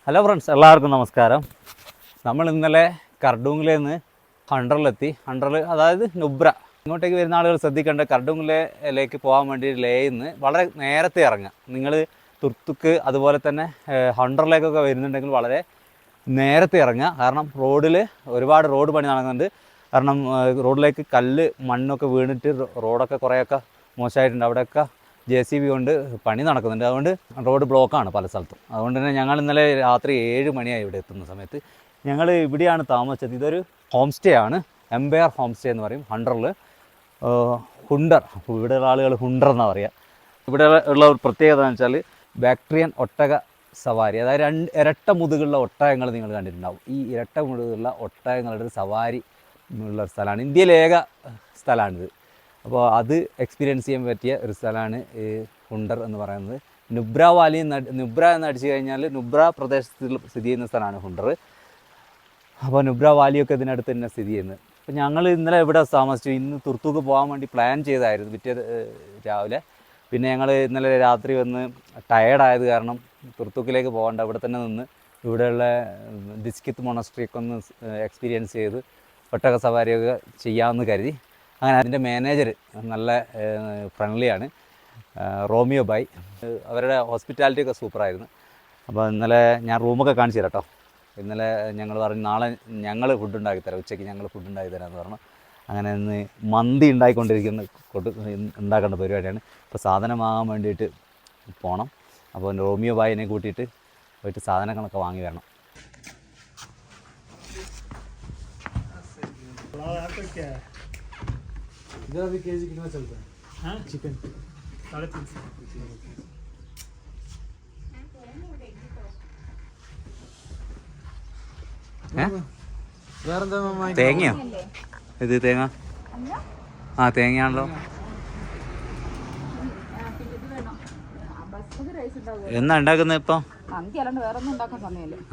Hello friends, എല്ലാവർക്കും നമസ്കാരം. നമ്മൾ ഇന്നലെ കർഡൂങ്ങിൽ നിന്ന് ഹണ്ടറിലെത്തി. ഹണ്ടറിൽ അതായത് നുബ്ര. ഇങ്ങോട്ടേക്ക് വരുന്ന ആളുകൾ ശ്രദ്ധിക്കേണ്ട, കർഡൂങ്ങിലേക്ക് പോകാൻ വേണ്ടി ലേയിൽ നിന്ന് വളരെ നേരത്തെ ഇറങ്ങുക. നിങ്ങൾ തുർത്തുക്ക് അതുപോലെ തന്നെ ഹണ്ടറിലേക്കൊക്കെ വരുന്നുണ്ടെങ്കിൽ വളരെ നേരത്തെ ഇറങ്ങുക. കാരണം റോഡിൽ ഒരുപാട് റോഡ് പണി നടക്കുന്നുണ്ട്. കാരണം റോഡിലേക്ക് കല്ല് മണ്ണൊക്കെ വീണിട്ട് റോഡൊക്കെ കുറേയൊക്കെ മോശമായിട്ടുണ്ട്. അവിടെയൊക്കെ JCB കൊണ്ട് പണി നടക്കുന്നുണ്ട്. അതുകൊണ്ട് റോഡ് ബ്ലോക്കാണ് പല സ്ഥലത്തും. അതുകൊണ്ട് തന്നെ ഞങ്ങൾ ഇന്നലെ രാത്രി 7 മണിയായി ഇവിടെ എത്തുന്ന സമയത്ത്. ഞങ്ങൾ ഇവിടെയാണ് താമസിച്ചത്. ഇതൊരു ഹോം സ്റ്റേ ആണ്, എംപയർ ഹോം സ്റ്റേ എന്ന് പറയും. ഹണ്ടറിൽ ഹുണ്ടർ, ഇവിടെയുള്ള ആളുകൾ ഹുണ്ടർ എന്നാണ് പറയുക. ഇവിടെ ഉള്ള ഒരു പ്രത്യേകത എന്ന് വെച്ചാൽ ബാക്ട്രിയൻ ഒട്ടക സവാരി, അതായത് ഇരട്ട മുതുകുള്ള ഒട്ടകങ്ങൾ നിങ്ങൾ കണ്ടിട്ടുണ്ടാവും. ഈ ഇരട്ട മുതുകുള്ള ഒട്ടകങ്ങളുടെ ഒരു സവാരി ഉള്ള സ്ഥലമാണ്, ഇന്ത്യയിലെ ഏക സ്ഥലമാണിത്. അപ്പോൾ അത് എക്സ്പീരിയൻസ് ചെയ്യാൻ പറ്റിയ ഒരു സ്ഥലമാണ് ഹുണ്ടർ എന്ന് പറയുന്നത്. നുബ്ര വാലി നുബ്ര എന്ന് അടിച്ചു കഴിഞ്ഞാൽ നുബ്ര പ്രദേശത്തിൽ സ്ഥിതി ചെയ്യുന്ന സ്ഥലമാണ് ഹുണ്ടർ. അപ്പോൾ നുബ്ര വാലിയൊക്കെ ഇതിനടുത്ത് തന്നെ സ്ഥിതി ചെയ്യുന്നത്. അപ്പോൾ ഞങ്ങൾ ഇന്നലെ ഇവിടെ താമസിച്ചു. ഇന്ന് തുർത്തൂക്ക് പോകാൻ വേണ്ടി പ്ലാൻ ചെയ്തായിരുന്നു പിറ്റേ രാവിലെ. പിന്നെ ഞങ്ങൾ ഇന്നലെ രാത്രി വന്ന് ടയേർഡായത് കാരണം തുർത്തൂക്കിലേക്ക് പോകേണ്ട, ഇവിടെ തന്നെ നിന്ന് ഇവിടെയുള്ള ദിസ്കിത്ത് മൊണസ്ട്രിയൊക്കെ ഒന്ന് എക്സ്പീരിയൻസ് ചെയ്ത് ഒട്ടക സവാരിയൊക്കെ ചെയ്യാമെന്ന് കരുതി. അങ്ങനെ അതിൻ്റെ മാനേജർ നല്ല ഫ്രണ്ട്ലിയാണ്, റോമിയോ ബായ്. അവരുടെ ഹോസ്പിറ്റാലിറ്റി ഒക്കെ സൂപ്പറായിരുന്നു. അപ്പോൾ ഇന്നലെ ഞാൻ റൂമൊക്കെ കാണിച്ചു തരാം കേട്ടോ. ഇന്നലെ ഞങ്ങൾ പറഞ്ഞു നാളെ ഞങ്ങൾ ഫുഡ് ഉണ്ടാക്കി തരാം, ഉച്ചയ്ക്ക് ഞങ്ങൾ ഫുഡ് ഉണ്ടാക്കി തരാമെന്ന് പറഞ്ഞു. അങ്ങനെ ഇന്ന് മന്തി ഉണ്ടാക്കേണ്ട പരിപാടിയാണ്. ഇപ്പോൾ സാധനം വാങ്ങാൻ വേണ്ടിയിട്ട് പോകണം. അപ്പോൾ റോമിയോ ബായിനെ കൂട്ടിയിട്ട് പോയിട്ട് സാധനങ്ങളൊക്കെ വാങ്ങി വരണം. इधर अभी केजी कितना चलता है? हाँ चिकन 350. തേങ്ങയോ ഇത്? തേങ്ങ തേങ്ങയാണല്ലോ. എന്നാ ഉണ്ടാക്കുന്നത് ഇപ്പം?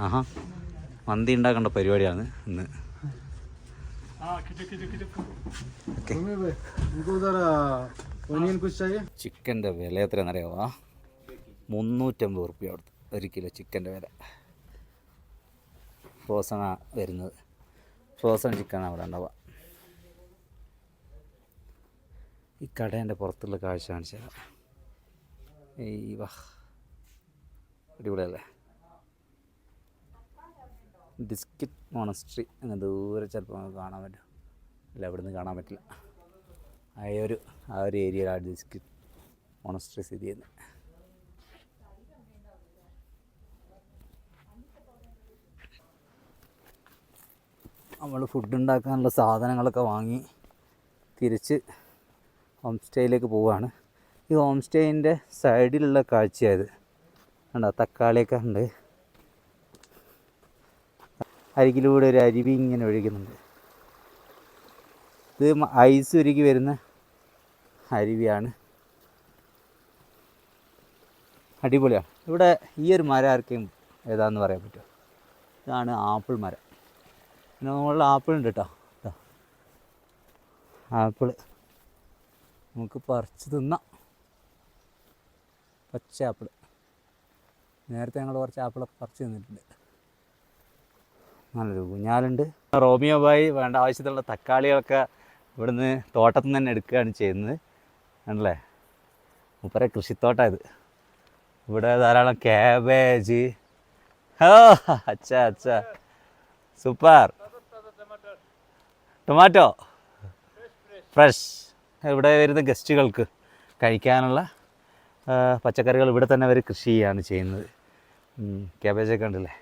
ആഹാ, മന്തി ഉണ്ടാക്കേണ്ട പരിപാടിയാണ് ഇന്ന്. ചിക്കൻ്റെ വില എത്രയാണെന്ന് അറിയാമോ? 350 റുപ്യ കൊടുത്ത് 1 കിലോ ചിക്കൻ്റെ വില. ഫ്രോസണാണ് വരുന്നത്, ഫ്രോസൺ ചിക്കനാണ് അവിടെ ഉണ്ടാവുക. ഈ കടേൻ്റെ പുറത്തുള്ള കാഴ്ച കാണിച്ചു തരാം. ഈ വാ, അടിപൊളിയല്ലേ? ഡിസ്കിറ്റ് മോണസ്ട്രി അങ്ങനെ ദൂരെ ചിലപ്പോൾ നമുക്ക് കാണാൻ പറ്റും. അല്ല, ഇവിടെ നിന്ന് കാണാൻ പറ്റില്ല. ആ ഒരു ഏരിയയിലാണ് ഡിസ്കിറ്റ് മോണസ്ട്രി സ്ഥിതി ചെയ്യുന്നത്. നമ്മൾ ഫുഡ് ഉണ്ടാക്കാനുള്ള സാധനങ്ങളൊക്കെ വാങ്ങി തിരിച്ച് ഹോം സ്റ്റേയിലേക്ക് പോവുകയാണ്. ഈ ഹോം സ്റ്റേയിൻ്റെ സൈഡിലുള്ള കാഴ്ചയായത് കണ്ടോ, തക്കാളിയൊക്കെ ഉണ്ട്. അരികിലൂടെ ഒരു അരുവി ഇങ്ങനെ ഒഴുകുന്നുണ്ട്. ഇത് ഐസ് ഉരുകി വരുന്ന അരുവിയാണ്, അടിപൊളിയാണ്. ഇവിടെ ഈ ഒരു മരം ആർക്കും ഏതാണെന്ന് പറയാൻ പറ്റുമോ? ഇതാണ് ആപ്പിൾ മരം. പിന്നെ മുകളിൽ ആപ്പിൾ ഉണ്ട് കേട്ടോ. ആപ്പിൾ നമുക്ക് പറിച്ച് തിന്നാം, പച്ച ആപ്പിൾ. നേരത്തെ ഞങ്ങൾ കുറച്ച് ആപ്പിളൊക്കെ പറിച്ച് തിന്നിട്ടുണ്ട്. നല്ലൊരു ഊഞ്ഞാലുണ്ട്. റോമിയോ ബായി വേണ്ട ആവശ്യത്തിലുള്ള തക്കാളികളൊക്കെ ഇവിടുന്ന് തോട്ടത്തിൽ നിന്ന് തന്നെ എടുക്കുകയാണ് ചെയ്യുന്നത്. ആണല്ലേ, മൂപ്പരെ കൃഷിത്തോട്ടം ഇത്. ഇവിടെ ധാരാളം ക്യാബേജ്. അച്ഛാ സൂപ്പർ. Tomato fresh. ഇവിടെ വരുന്ന ഗസ്റ്റുകൾക്ക് കഴിക്കാനുള്ള പച്ചക്കറികൾ ഇവിടെ തന്നെ അവർ കൃഷി ചെയ്യുകയാണ് ചെയ്യുന്നത്. ക്യാബേജൊക്കെ ഉണ്ടല്ലേ.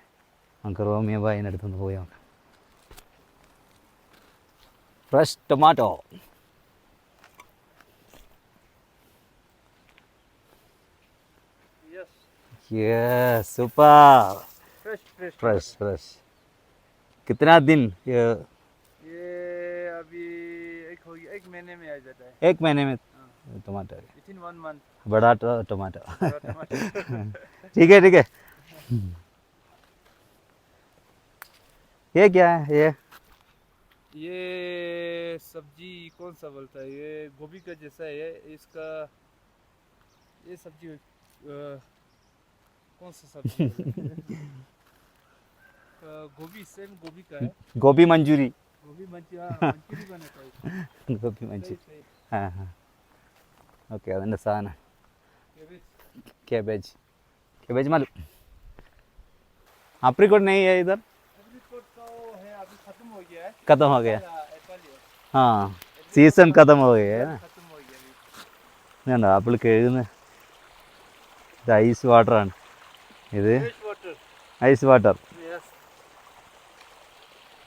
നമുക്ക് റോമിയോ ബായിൻ്റെ അടുത്തൊന്ന് പോയി നോക്കാം. Fresh tomato. Yes super. Fresh. कितना दिन ये अभी एक महीने में आ जाता है. 1 महीने में टमाटर? Within 1 month. बड़ा टमाटर. ठीक है. ये क्या है? ये सब्जी कौन सा बोलता है? ये गोभी का जैसा है इसका. ये सब्जी कौन सा सब्जी? गोभी सेम गोभी का है. गोभी मंचूरी. गोभी मंचूरी बनाता है. गोभी मंचൂരി. सही. हाँ हाँ. ഓക്കെ, അതിൻ്റെ സാധനം कैबेज. कैबेज मालूम. अप्रीकोट नहीं है इधर. एप्रिकॉट का वो है, अभी खत्म हो गया है. खत्म हो गया. एप्पल है. हाँ, सीजन खत्म हो गया है ना. खत्म हो गया अभी. ഇതുണ്ടോ ആപ്പിൾ കഴുകുന്നത്. ഇത് ഐസ് വാട്ടറാണ്. ഇത് Fresh water. Ice water. Yes.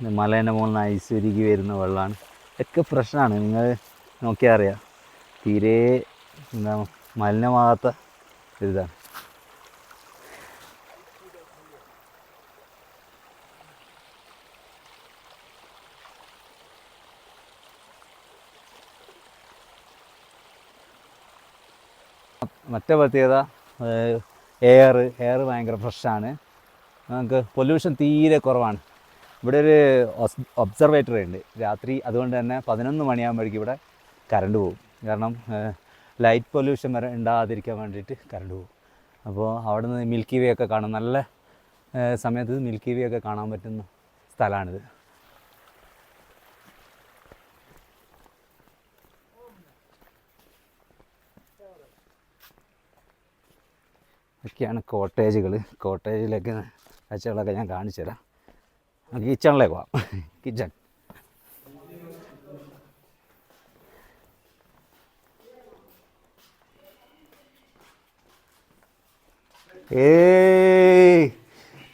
ഇത് മലേൻ്റെ മുകളിൽ നിന്ന് ഐസ് ഉരുകി വരുന്ന വെള്ളമാണ്. ഒക്കെ ഫ്രഷാണ്, നിങ്ങൾ നോക്കിയാൽ അറിയാം. തീരെ എന്താ മലിനമാകാത്ത ഇതാണ്. മറ്റേ പ്രത്യേകത എയർ ഭയങ്കര ഫ്രഷാണ്. നമുക്ക് പൊല്യൂഷൻ തീരെ കുറവാണ്. ഇവിടെ ഒരു ഒബ്സർവേറ്ററി ഉണ്ട് രാത്രി, അതുകൊണ്ട് തന്നെ 11 മണിയാകുമ്പോഴേക്കും ഇവിടെ കറണ്ട് പോകും. കാരണം ലൈറ്റ് പൊല്യൂഷൻ വരെ ഉണ്ടാകാതിരിക്കാൻ വേണ്ടിയിട്ട് കറണ്ട് പോകും. അപ്പോൾ അവിടെ നിന്ന് മിൽക്കി വേ ഒക്കെ കാണാം. നല്ല സമയത്ത് മിൽക്കി വേ ഒക്കെ കാണാൻ പറ്റുന്ന സ്ഥലമാണിത്. ഒക്കെയാണ് കോട്ടേജുകൾ. കോട്ടേജിലേക്ക് കാഴ്ചകളൊക്കെ ഞാൻ കാണിച്ചു തരാം. കിച്ചണിലേക്ക് പോവാം. കിച്ചൺ.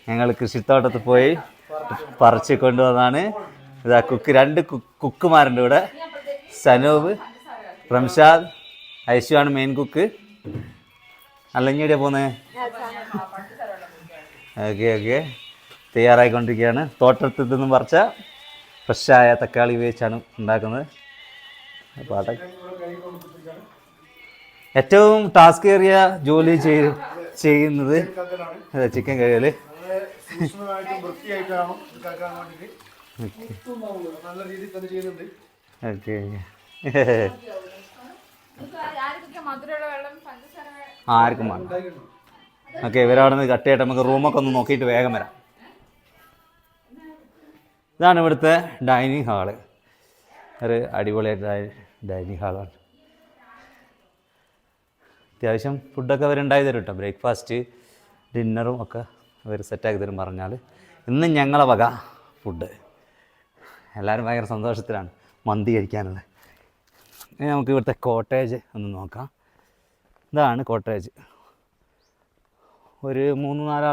ഞങ്ങൾ കൃഷിത്തോട്ടത്തിൽ പോയി പറിച്ച് കൊണ്ടുവന്നാണ്. ഇതാ രണ്ട് കുക്കുമാരുണ്ട് ഇവിടെ. സനൂപ്, റംഷാദ്, ഐശുവാണ് മെയിൻ കുക്ക്. അല്ലെങ്കിൽ എവിടെയാണ് പോകുന്നത്? ഓക്കെ തയ്യാറായിക്കൊണ്ടിരിക്കുകയാണ്. തോട്ടത്തിൽ നിന്നും പറിച്ച ഫ്രഷായ തക്കാളി ഉപയോഗിച്ചാണ് ഉണ്ടാക്കുന്നത്. അപ്പോൾ ഏറ്റവും ടാസ്ക് ഏറിയ ജോലി ചെയ്യുന്നത് ചിക്കൻ കഴുകൽ. ഓക്കെ ആർക്കും വേണം. ഓക്കെ, ഇവരവിടെ നിന്ന് കട്ട് ചെയ്തിട്ട് നമുക്ക് റൂമൊക്കെ ഒന്ന് നോക്കിയിട്ട് വേഗം വരാം. ഇതാണ് ഇവിടുത്തെ ഡൈനിങ് ഹാള്. ഒരു അടിപൊളിയായിട്ട് ഡൈനിങ് ഹാളാണ്. അത്യാവശ്യം ഫുഡൊക്കെ അവരുണ്ടാക്കി തരും കേട്ടോ. ബ്രേക്ക്ഫാസ്റ്റ്, ഡിന്നറും ഒക്കെ അവർ സെറ്റാക്കി തരും പറഞ്ഞാൽ. ഇന്നും ഞങ്ങളെ വക ഫുഡ്. എല്ലാവരും ഭയങ്കര സന്തോഷത്തിലാണ് മന്തി കഴിക്കാനുള്ളത്. ഇനി നമുക്ക് ഇവിടുത്തെ കോട്ടേജ് ഒന്ന് നോക്കാം. ഇതാണ് കോട്ടേജ്. ഒരു 3-4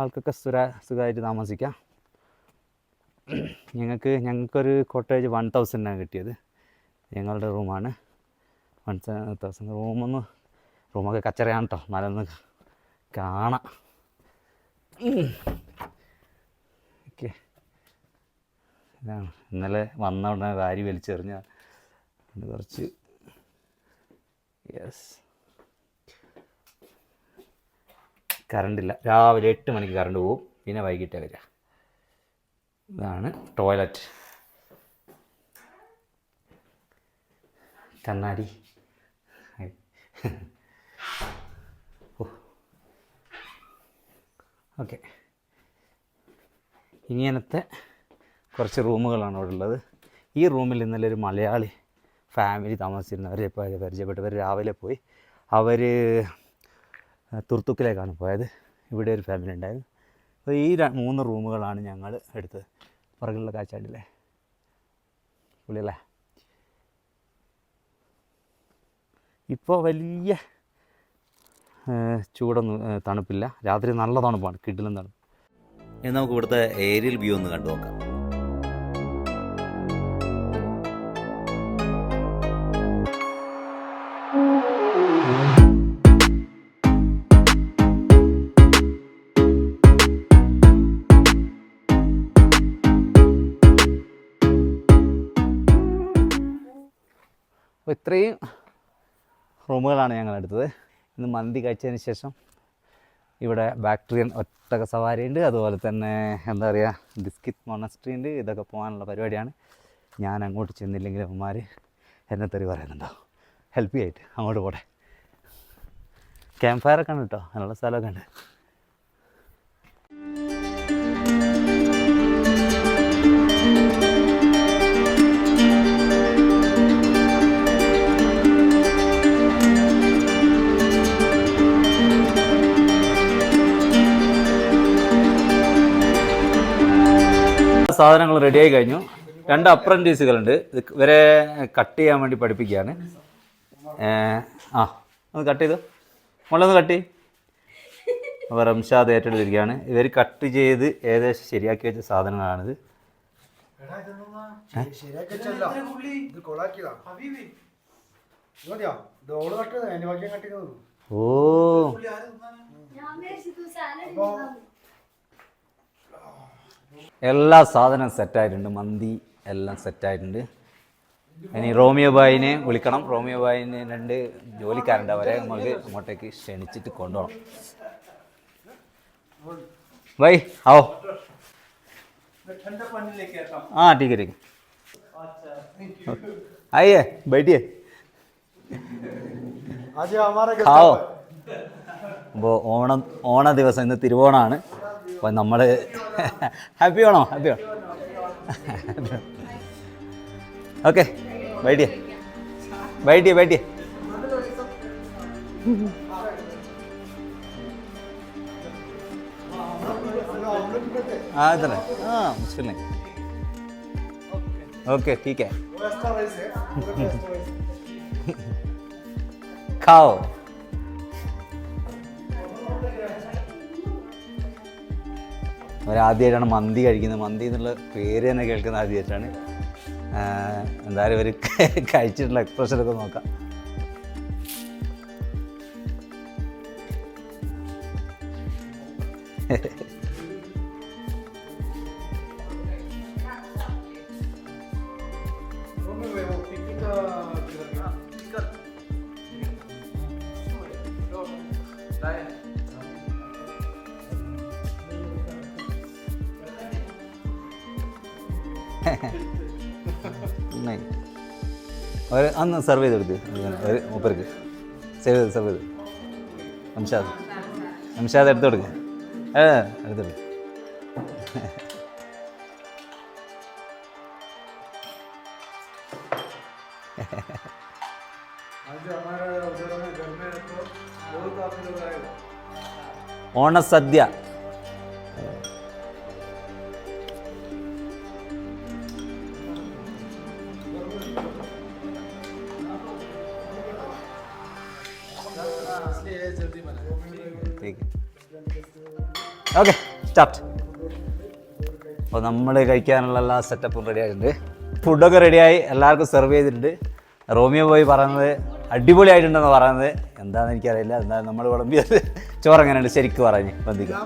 ആൾക്കൊക്കെ സുഖമായിട്ട് താമസിക്കാം. ഞങ്ങൾക്കൊരു കോട്ടേജ് 1000 കിട്ടിയത്. ഞങ്ങളുടെ റൂമാണ് 1000. റൂമൊക്കെ കച്ചറയാണ് കേട്ടോ, നല്ലൊന്ന് കാണാം. ഓക്കെ, ഇതാണ് ഇന്നലെ വന്ന ഉടനെ വാരി വലിച്ചെറിഞ്ഞ കുറച്ച്. യെസ്, കറണ്ടില്ല. രാവിലെ 8 മണിക്ക് കറണ്ട് പോവും, പിന്നെ വൈകിട്ടേ വരിക. ഇതാണ് ടോയ്ലറ്റ്. കണ്ണാടി. ഓക്കെ, ഇങ്ങനത്തെ കുറച്ച് റൂമുകളാണ് അവിടെ ഉള്ളത്. ഈ റൂമിൽ ഇന്നലെ ഒരു മലയാളി ഫാമിലി താമസിച്ചിരുന്നു. അവരെ പരിചയപ്പെട്ടവർ രാവിലെ പോയി. അവർ തുർത്തുക്കിലേക്കാണ് പോയത്. ഇവിടെ ഒരു ഫാമിലി ഉണ്ടായിരുന്നു. അപ്പോൾ ഈ 3 റൂമുകളാണ് ഞങ്ങൾ എടുത്തത്. പുറകിലുള്ള കാഴ്ചയില്ലേ, പുള്ളിയല്ലേ. ഇപ്പോൾ വലിയ ചൂടൊന്നും തണുപ്പില്ല. രാത്രി നല്ല തണുപ്പാണ്, കിടിലൻ തണുപ്പ്. ഇനി നമുക്ക് ഇവിടുത്തെ ഏരിയൽ വ്യൂ ഒന്ന് കണ്ടു നോക്കാം. അപ്പോൾ ഇത്രയും റൂമുകളാണ് ഞങ്ങൾ എടുത്തത്. ഇന്ന് മന്തി കഴിച്ചതിന് ശേഷം ഇവിടെ ബാക്ടീരിയൻ ഒട്ടക സവാരിയുണ്ട്. അതുപോലെ തന്നെ എന്താ പറയുക, ബിസ്കിറ്റ് മൊണസ്ട്രി ഉണ്ട്. ഇതൊക്കെ പോകാനുള്ള പരിപാടിയാണ്. ഞാൻ അങ്ങോട്ട് ചെന്നില്ലെങ്കിൽ അവന്മാർ എന്നെ തെറി പറയുന്നുണ്ടാവും. ഹെൽപ്പ് ചെയ്യായിട്ട് അങ്ങോട്ട് പോട്ടെ. ക്യാമ്പ് ഫയറൊക്കെ ഉണ്ട് കേട്ടോ, നല്ല സ്ഥലമൊക്കെ ഉണ്ട്. സാധനങ്ങൾ റെഡിയായി കഴിഞ്ഞു. 2 അപ്രൻറ്റീസുകളുണ്ട്. ഇവരെ കട്ട് ചെയ്യാൻ വേണ്ടി പഠിപ്പിക്കുകയാണ്. ഒന്ന് കട്ട് ചെയ്തു, മുള്ളൊന്ന് കട്ട് ചെയ്യും. അപ്പോൾ റംഷാദ് ഏറ്റെടുത്തിരിക്കുകയാണ്. ഇവർ കട്ട് ചെയ്ത് ഏകദേശം ശരിയാക്കി വെച്ച സാധനങ്ങളാണിത്. ഓ, എല്ലാ സാധനവും സെറ്റായിട്ടുണ്ട്. മന്തി എല്ലാം സെറ്റായിട്ടുണ്ട്. ഇനി റോമിയോ ബായിനെ വിളിക്കണം. റോമിയോ ബായിന് 2 ജോലിക്കാരുണ്ട്. അവരെ നമുക്ക് അങ്ങോട്ടേക്ക് ക്ഷണിച്ചിട്ട് കൊണ്ടുപോകണം. भाई आओ. हाँ ठीक है आइए बैठिए खाओ. അപ്പോൾ ഓണ ദിവസം ഇന്ന് തിരുവോണമാണ്. അപ്പോൾ നമ്മൾ ഹാപ്പി ഓണോ? ഹാപ്പി ഓണം. ഓക്കെ बैठिए बैठिए बैठिए. हाँ इधर है. हाँ मुश्किल नहीं. ओके ठीक है खाओ. അവരാദ്യമായിട്ടാണ് മന്തി കഴിക്കുന്നത്. മന്തി എന്നുള്ള പേര് തന്നെ കേൾക്കുന്നത് ആദ്യമായിട്ടാണ്. എന്തായാലും ഇവർ കഴിച്ചിട്ടുള്ള എക്സ്പ്രഷനൊക്കെ നോക്കാം. അവർ അന്ന് സെർവ് ചെയ്ത് കൊടുത്ത് ഒരു മൂപ്പർക്ക് സെർവ് ചെയ്ത് അംഷാദ് എടുത്തു കൊടുക്കുക. എടുത്തു കൊടുക്കുക. ഓണസദ്യ. Okay start. അപ്പോൾ നമ്മൾ കഴിക്കാനുള്ള എല്ലാ സെറ്റപ്പും റെഡി ആയിട്ടുണ്ട്. ഫുഡൊക്കെ റെഡിയായി, എല്ലാവർക്കും സെർവ് ചെയ്തിട്ടുണ്ട്. റോമിയോ പോയി പറയുന്നത് അടിപൊളിയായിട്ടുണ്ടെന്ന് പറയുന്നത് എന്താണെന്ന് എനിക്കറിയില്ല. എന്തായാലും നമ്മൾ വിളമ്പിയത് ചോറ് എങ്ങനെയുണ്ട് ശരിക്കും പറഞ്ഞ് ബന്ധിക്കും.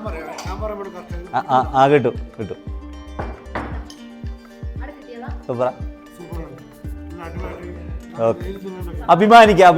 കിട്ടും കിട്ടും. സൂപ്പറാ. ഓക്കെ അഭിമാനിക്കാം.